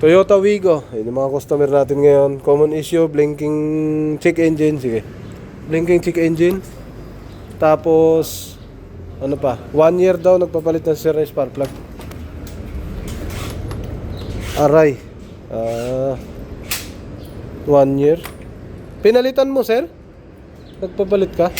Toyota Wigo. Yun yung mga customer natin ngayon. Common issue, blinking check engine. Sige. Blinking check engine. Tapos, ano pa? 1 year daw nagpapalit ng sir na spark plug. Aray. 1 year. Pinalitan mo, sir? Nagpapalit ka?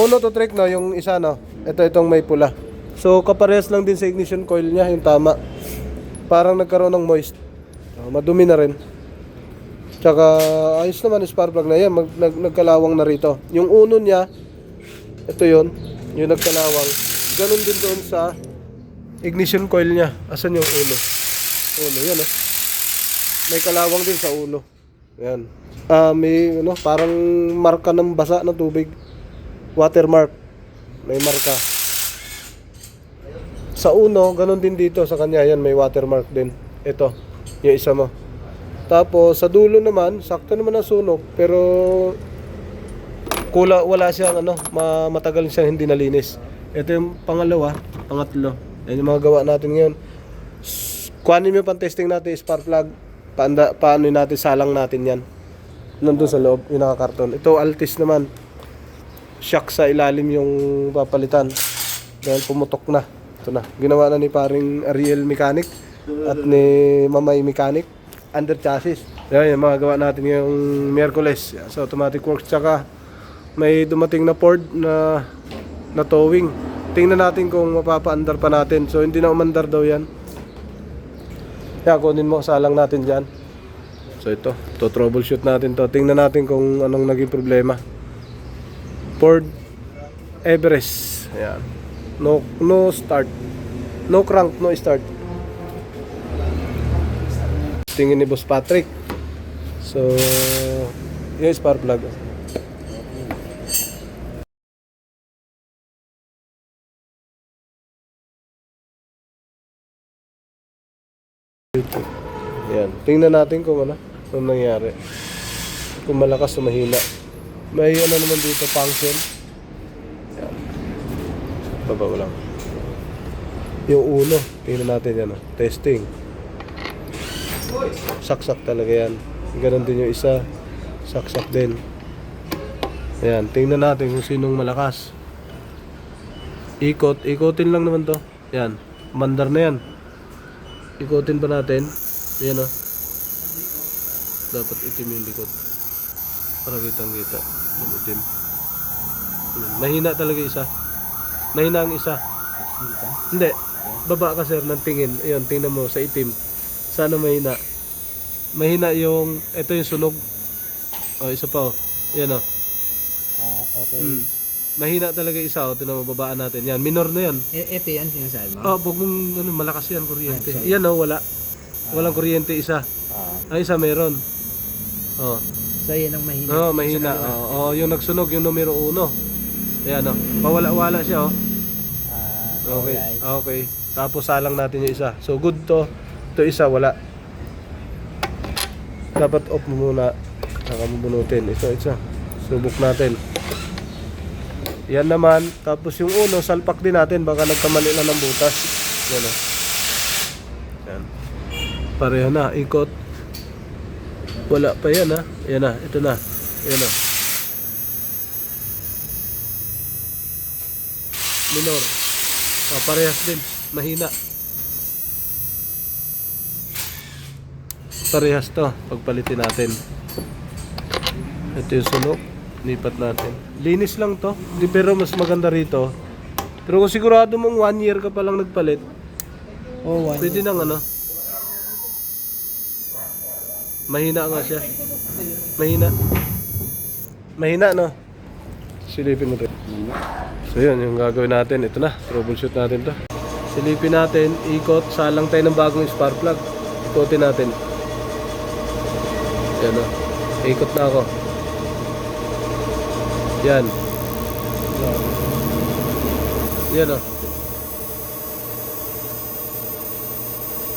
Uno to trick, no? Yung isa, no? Itong may pula. So, kaparehas lang din sa ignition coil niya, yung tama. Parang nagkaroon ng moist. Madumi na rin. Tsaka, ayos naman yung spark plug na yan. Nagkalawang na rito. Yung uno niya, ito yon, yung nagkalawang. Ganon din doon sa ignition coil niya. Asan yung ulo? Ulo, yan, oh. May kalawang din sa ulo. Yan. May, parang marka ng basa ng tubig. Watermark. May marka. Sa uno, ganun din dito sa kanya. Yan, may watermark din. Ito, yung isa mo. Tapos, sa dulo naman, sakto naman ang sunog. Pero, wala siyang, matagal siyang hindi nalinis. Ito yung pangalawa, pangatlo. Yan yung mga gawa natin ngayon. Kuhanin mo pang testing natin, spark plug. Paano natin, salang natin yan. Nandun sa loob, yung nakakarton. Ito, Altis naman. Shock sa ilalim yung papalitan. Dahil pumutok na. Ito na. Ginawa na ni paring Ariel Mechanic at ni Mamay Mechanic. Under chassis. Yan yung mga gawa natin ngayong Miyerkules. So, automatic works. Tsaka, may dumating na Ford na towing. Tingnan natin kung mapapa-andar pa natin. So, hindi na umandar daw yan. Kaya kunin mo, salang natin dyan. So ito troubleshoot natin to. Tingnan natin kung anong naging problema. Ford Everest. Ayan. No start. No crank, no start. Tingin ni Boss Patrick. So, yung spark plug. Yan. Tingnan natin kung anong nangyari. Kung malakas o mahina. May naman dito, function. Yan. Baba lang. Yung uno, tingnan natin yan. Testing. Saksak talaga yan. Ganon din yung isa. Saksak din. Ayan. Tingnan natin kung sinong malakas. Ikotin lang naman to. Yan. Mandar na yan. Ikotin pa natin. Ayan, dapat itim yung likod para kitang-kita. Itim. Mahina talaga isa. Mahina ang isa. Hindi. Baba ka, sir, ng tingin. Ayan, tingnan mo sa itim. Sana mahina. Mahina yung, ito yung sunog. Isa pa, Ayan, Okay. Mahina talaga isa, tingnan mo, babaan natin. Yan, minor na yan. Ito yan sinasabi mo? Huwag mong malakas yan, kuryente. Yan, wala. Walang kuryente isa. Ang isa meron. So yan ang mahina. Mahina. Yung nagsunog, yung numero 1. Ayan, Pawala-wala siya, Okay. Alright. Okay. Tapos salang natin yung isa. So good to. Ito isa, wala. Dapat off mo muna. Saka mo bunutin. Isa. Subok natin. Yan naman. Tapos yung uno, salpak din natin. Baka nagkamali lang ng butas. Yan, Yan. Pareho na. Ikot. Wala pa yan, Yan na. Ito na. Yan, minor. Parehas din. Mahina. Parehas to. Pagpalitin natin. Ito yung sunog. Lipat natin. Linis lang to. Pero mas maganda rito. Pero kung sigurado mong 1 year ka palang nagpalit, pwede nang mahina nga siya. Mahina, no? Silipin mo rin. So yun, yung gagawin natin. Ito na, troubleshoot natin to. Silipin natin, ikot, salang tayo ng bagong spark plug. Ikotin natin. Yan, ikot na ako. Yan. Yan,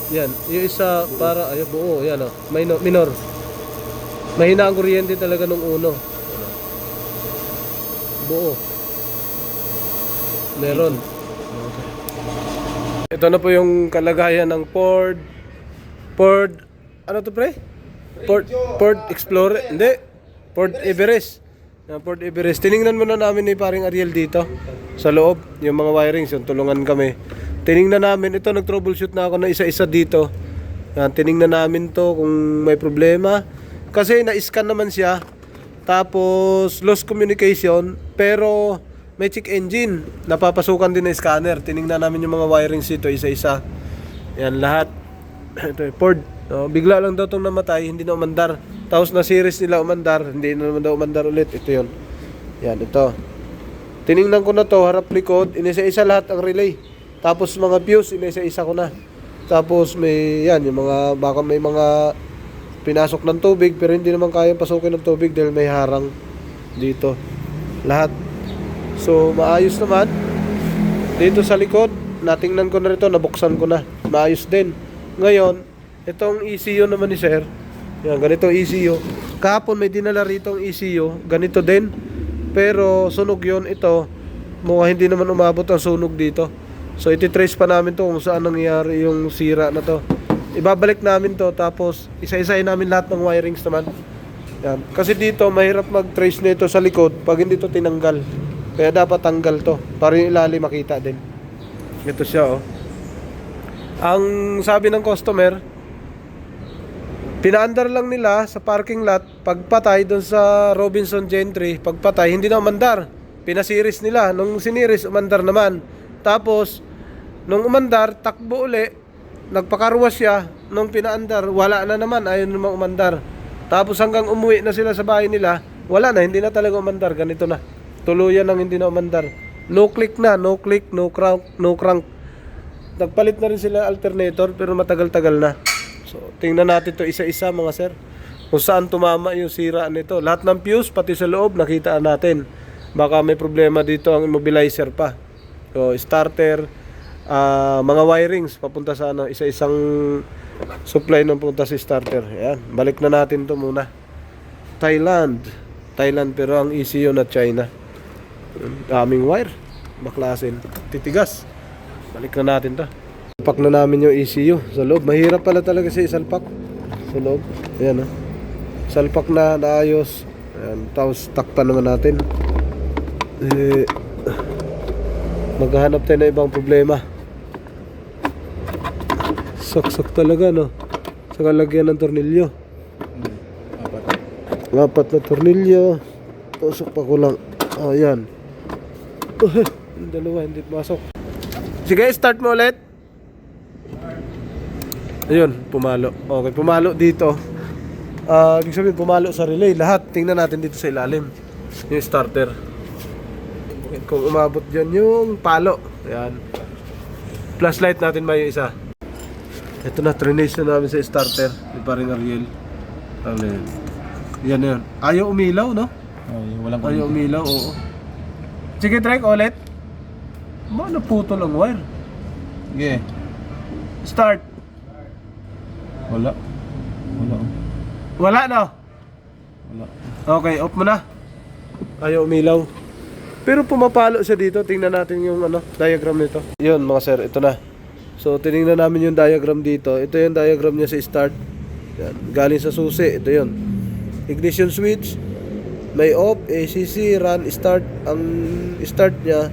Yan, yung isa para, buo, yan, minor. Mahina ang kuryente talaga nung uno. Buo. Meron. Ito na po yung kalagayan ng Ford, ano to pre? Ford Explorer, hindi. Ford Everest. Ford Everest. Tiningnan muna namin ni paring Ariel dito sa loob, yung mga wirings, yung tulungan kami. Tiningnan namin ito, nag-troubleshoot na ako na isa-isa dito. Yan, tiningnan namin to kung may problema. Kasi na-scan naman siya. Tapos lost communication, pero may check engine. Napapasukan din ng scanner. Tiningnan namin yung mga wirings dito isa-isa. Yan lahat. Ito, Ford. Bigla lang daw itong namatay, hindi na umandar. Tapos na series nila umandar, hindi na naman daw umandar ulit. Ito yun. Yan, ito. Tiningnan ko na to, harap likod, inisa-isa lahat ang relay. Tapos mga fuse, inisa-isa ko na. Tapos may, yan, yung mga, baka may mga pinasok ng tubig, pero hindi naman kayang pasukin ng tubig dahil may harang dito. Lahat. So, maayos naman. Dito sa likod, natingnan ko na rito, nabuksan ko na. Maayos din. Ngayon, itong ECU naman ni Sir, yan, ganito ECU. Kahapon may dinala rito ang ECU, ganito din. Pero sunog yon ito. Mukhang hindi naman umabot ang sunog dito. So ititrace pa namin to kung saan nangyari yung sira na to. Ibabalik namin to, tapos isa-isahin namin lahat ng wirings naman. Yan. Kasi dito mahirap mag-trace nito sa likod pag hindi to tinanggal. Kaya dapat tanggal to para yung ilalim makita din. Ito siya oh. Ang sabi ng customer, pinaandar lang nila sa parking lot, pagpatay doon sa Robinson Gentry, pagpatay hindi na umandar. Pinasiris nila, nung siniris umandar naman. Tapos nung umandar, takbo uli, nagpakarwas siya, nung pinaandar wala na naman, ayun naman umandar. Tapos hanggang umuwi na sila sa bahay nila, wala na, hindi na talaga umandar, ganito na. Tuluyan nang hindi na umandar. No click na, no click, no crank. Nagpalit na rin sila alternator pero matagal-tagal na. So, tingnan natin to isa-isa mga sir. Kung saan tumama yung sira nito. Lahat ng fuse, pati sa loob, nakita natin. Baka may problema dito ang immobilizer pa. So, starter, mga wirings, papunta sa ano, isa-isang supply ng punta sa starter. Ayan, balik na natin to muna. Thailand pero ang ECU na China. Daming wire. Baklasin. Titigas. Balik na natin to. Salpak na namin yung ECU sa loob. Mahirap pala talaga siya isalpak sa loob. Ayan oh. Salpak na, naayos. Ayan, tapos takpan naman natin. Maghahanap tayo ng ibang problema. Saksak talaga no. Sa kalagyan ng tornilyo. Apat na tornilyo. Tusok pa ko lang. Ayan. Yung dalawa hindi pasok. Sige, start mo ulit. Ayun, pumalo. Okay, pumalo dito. Ibig sabihin, pumalo sa relay. Lahat, tingnan natin dito sa ilalim. Yung starter. Kung umabot dyan yung palo. Ayan. Flashlight natin may isa. Ito na, trinase na namin sa starter. Yung paring Ariel. Yan na yun. Ayaw umilaw, no? Ayaw umilaw, oo. Sige, Trek, ulit. Naputol ang wire. Sige. Start. Wala. Wala no? Wala. Okay, off mo na. Ayaw umilaw. Pero pumapalo siya dito. Tingnan natin yung diagram nito. Yun mga sir, ito na. So tinignan namin yung diagram dito. Ito yung diagram niya sa start. Yan. Galing sa susi. Ito yun. Ignition switch. May off, ACC, run, start. Ang start niya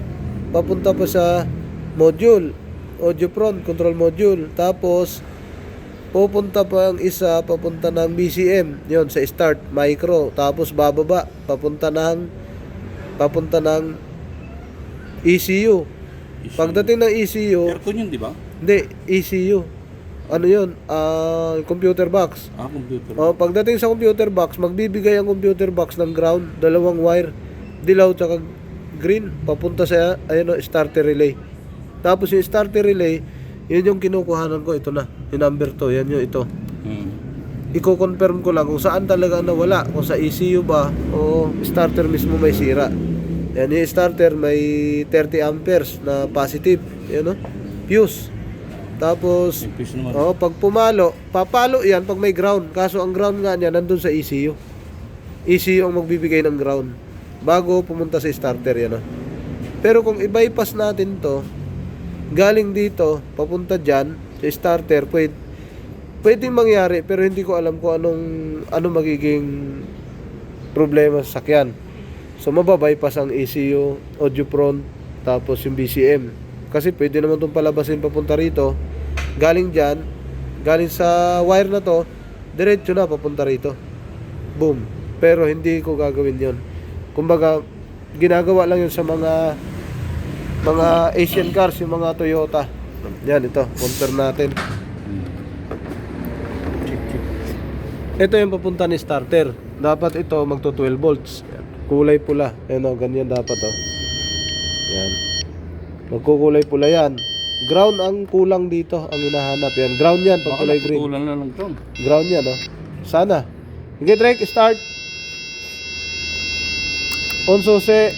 papunta pa sa module, audio front control module. Tapos pupunta pa ang isa papunta ng BCM, yon sa start micro. Tapos bababa papunta ng ECU. Pagdating ng ECU, Aircon yun, di ba? hindi, ECU. Ano yun? Computer box. Computer. Pagdating sa computer box, magbibigay ang computer box ng ground, dalawang wire, dilaw tsaka green, papunta sa starter relay. Tapos yung starter relay, yun yung kinukuhanan ko. Ito na, yung number 2, yan yung ito. Iko-confirm ko lang kung saan talaga nawala, kung sa ECU ba o starter mismo may sira. Yan yung starter, may 30 amperes na positive, yan o, fuse. Tapos pag pumalo, papalo yan pag may ground. Kaso ang ground nga niya nandun sa ECU. ECU ang magbibigay ng ground bago pumunta sa starter yan. Pero kung i-bypass natin to, galing dito, papunta dyan, sa starter, pwedeng mangyari, pero hindi ko alam kung ano magiging problema sa sakyan. So, mababypass ang ECU, audio front, tapos yung BCM. Kasi pwede naman itong palabasin papunta rito. Galing dyan, galing sa wire na to, diretso na papunta rito. Boom. Pero hindi ko gagawin yon. Kumbaga, ginagawa lang yun sa mga Asian cars, yung mga Toyota. Yan, ito, counter natin. Ito yung papunta ni starter. Dapat ito magto 12 volts. Yan. Kulay pula. Ayan o, ganyan dapat o. Yan. Magkukulay pula yan. Ground ang kulang dito, ang hinahanap. Yan, ground yan pag kulay green. Kulang na lang to. Ground yan o. Sana. Sige, Drake, start. On susi.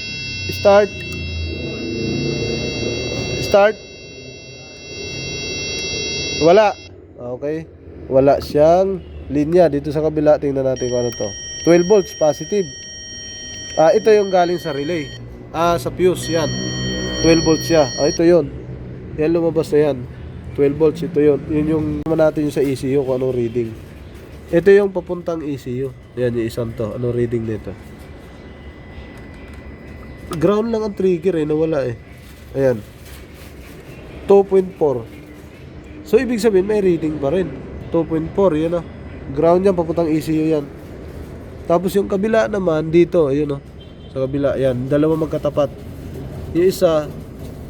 Start. Start. Wala. Okay. Wala siyang linya dito sa kabila. Tingnan natin kung ano to. 12 volts positive. Ito yung galing sa relay. Sa fuse yan. 12 volts siya. Ito yun. Yan, lumabas na yan. 12 volts, ito yun. Yun yung naman natin yung sa ECU kung anong reading. Ito yung papuntang ECU. Yan yung isang to. Anong reading nito? Ground lang ang trigger nawala Ayan. 2.4. So, ibig sabihin may reading pa rin. 2.4, yan Ground yan, papuntang ECU yan. Tapos yung kabila naman, dito, ayun sa kabila, yan. Dalawa magkatapat. Yung isa,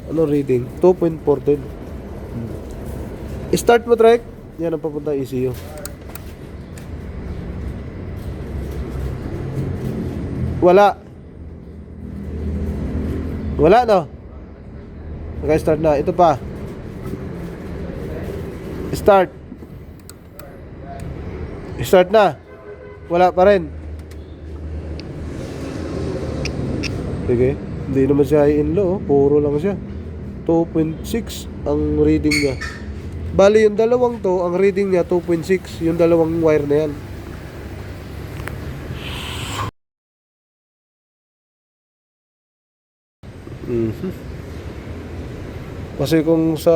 reading? 2.4 din. Start mo, Trek. Yan ang papuntang ECU. Wala. Wala, no? Okay, start na. Ito pa. Start. Start na. Wala pa rin. Sige. Hindi naman siya in low. Puro lang siya. 2.6 ang reading niya. Bali yung dalawang to, ang reading niya 2.6. Yung dalawang wire na yan. Kasi kung sa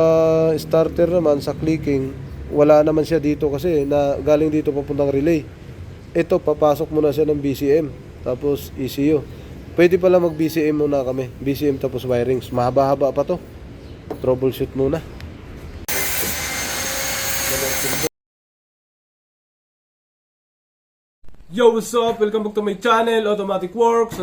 starter naman, sa clicking, wala naman siya dito kasi na galing dito papuntang relay. Ito, papasok muna siya ng BCM, tapos ECU. Pwede pala mag BCM muna kami. BCM tapos wirings. Mahaba-haba pa to. Troubleshoot muna. Yo, what's up? Welcome back to my channel, Automatic Works.